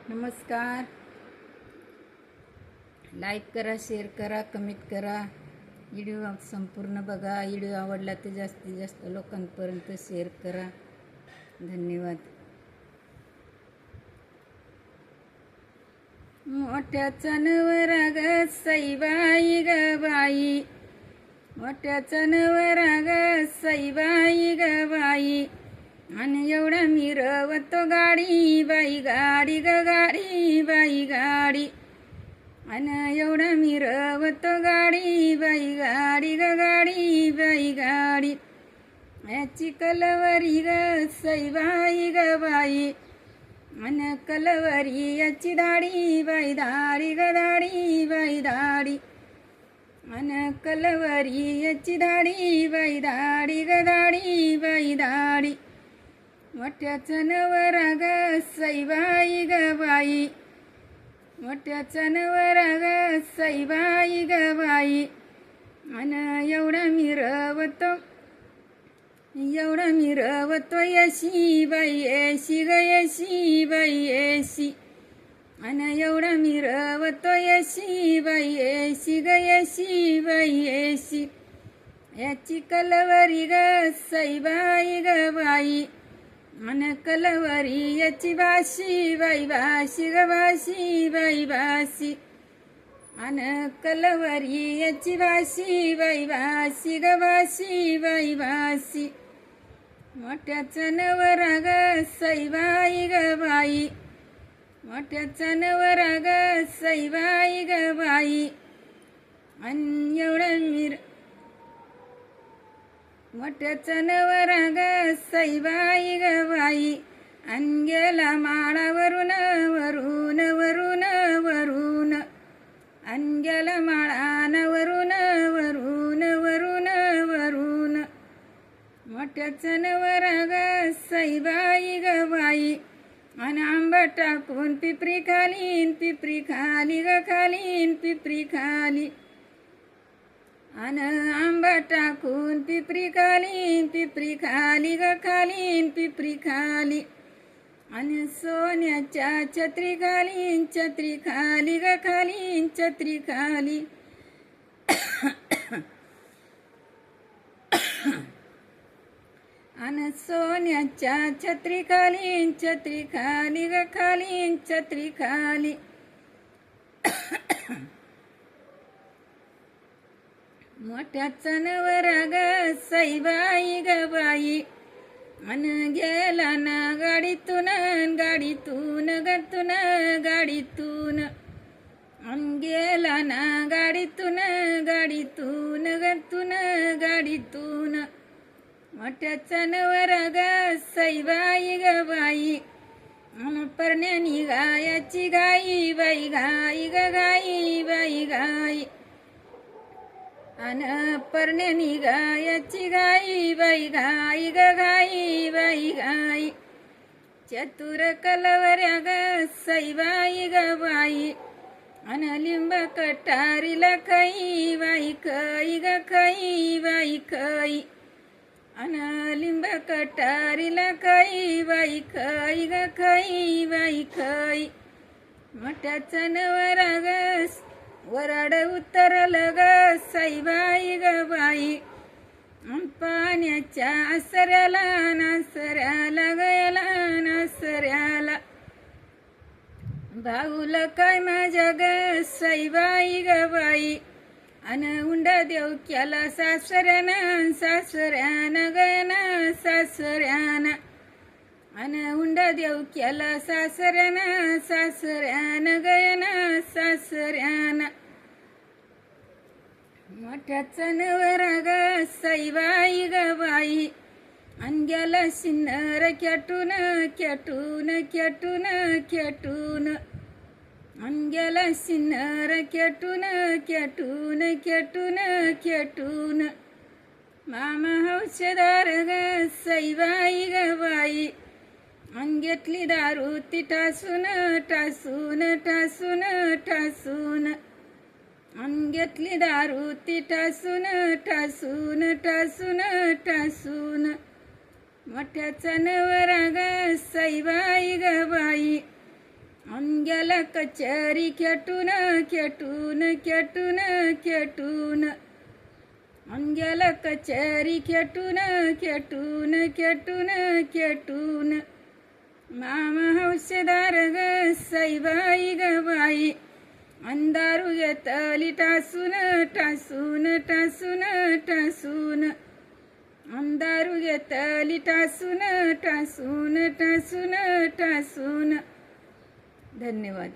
नमस्कार. लाईक करा, शेअर करा, कमेंट करा. व्हिडिओ संपूर्ण बघा. व्हिडिओ आवडला तर जास्तीत जास्त लोकांपर्यंत शेअर करा. धन्यवाद. मोठ्याचा नवरा ग सईबाई ग बाई, मोठ्याचा नवरा ग सईबाई ग बाई, आणि एवढा मिरवतो गाडी बाई गाडी ग गाडी बाई गाडी, आणि एवढा मिरवतो गाडी बाई गाडी ग गाडी बाई गाडी. याची कलवरी ग सईबाई ग बाई, आणि कलवरी याची दाढी बाई दाढी ग दाढी बाई दाढी, आणि कलवरी याची दाढी बाई दाढी ग दाढी बाई दाढी. मोठ्याचा नवरा ग सईबाई ग बाई, मोठ्याचा नवरा ग सईबाई ग बाई, आणि एवढा मिरवतो यशी बाई येशी ग येशी बाई येशी, आणि एवढा मिरवतो यशी बाई येशी ग येशी बाई येशी. याची कलवरी ग सईबाई ग बाई, आणि कलवरी याची बाशी बाई बाशी ग बाशी बाई बाशी, आणि कलवरी याची बाशी बाई बाशी ग बाशी बाई बाशी. मोठ्याचा नवरा ग सईबाई ग बाई, मोठ्याचा नवरा ग सईबाई ग बाई, आणि एवढा मोठ्याचा नवरा ग सईबाई ग बाई, आणि गेला माळावरून वरून वरून वरून, आणि गेला माळावरून वरून वरून वरून. मोठ्याचा नवरा ग सईबाई ग बाई, आणि आंबा टाकून पिपरी खालीन पिपरी खाली ग खालीन पिपरी खाली, आणि आंबा टाकून पिपरी खाली ग खालीन पिपरी खाली, आणि सोन्याच्या छत्री खाली ग खालीन छत्री खाली, आणि सोन्याच्या छत्री खाली ग खालीन छत्री खाली. मोठ्याचा नवरा ग सईबाई ग बाई, आणि गेला ना गाडीतून गाडीतून गतून गाडीतून, आणि गेला ना गाडीतून गाडीतून गतून गाडीतून. मोठ्याचा नवरा ग सईबाई ग बाई, आणि परण्यानी गायाची गाई बाई गाई ग गाई बाई गाई, आणि परण्यानी गायाची गाई बाई गाई ग गाई बाई गाई. चतुर कलवऱ्या ग सईबाई ग बाई, आणि लिंब कटारीला खाई बाई खाई ग खाई बाई खाई, आणि लिंब कटारीला खाई बाई खाई ग खाई बाई खाई. मोठ्याचा नवरा ग वराड उतरलं ग सईबाई ग बाई, पाण्याच्या आसऱ्याला नासऱ्याला गयाला नासऱ्याला. भाऊल काय माझ्या ग सईबाई ग बाई, आणि उंडा देव केला सासऱ्यानं सासऱ्यानं गयाना सासऱ्यानं, आणि उंडा देव केला सासऱ्यानं सासऱ्यानं गयाना सासऱ्यानं. मोठ्याचा नवरा ग सईबाई ग बाई, आणि गेला सिन्नर खेटून खेटून खेटून खेटून, आणि गेला सिन्नर खेटून खेटून खेटून खेटून. मामा हौशेदार ग सईबाई ग बाई, आणि घेतली दारू ती टासून टासून टासून टासून, आणि घेतली दारू ती टासून टासून टासून टासून. मोठ्याचा नवरा ग सईबाई ग बाई, गेला कचेरी खेटून खेटून खेटून खेटून गेला कचेरी खेटून खेटून खेटून खेटून मामा हौसेदार ग सईबाई ग बाई अंधारू घेतली टासून टासून टासून टासून अंधारू घेतली टासून टासून टासून टासून. धन्यवाद.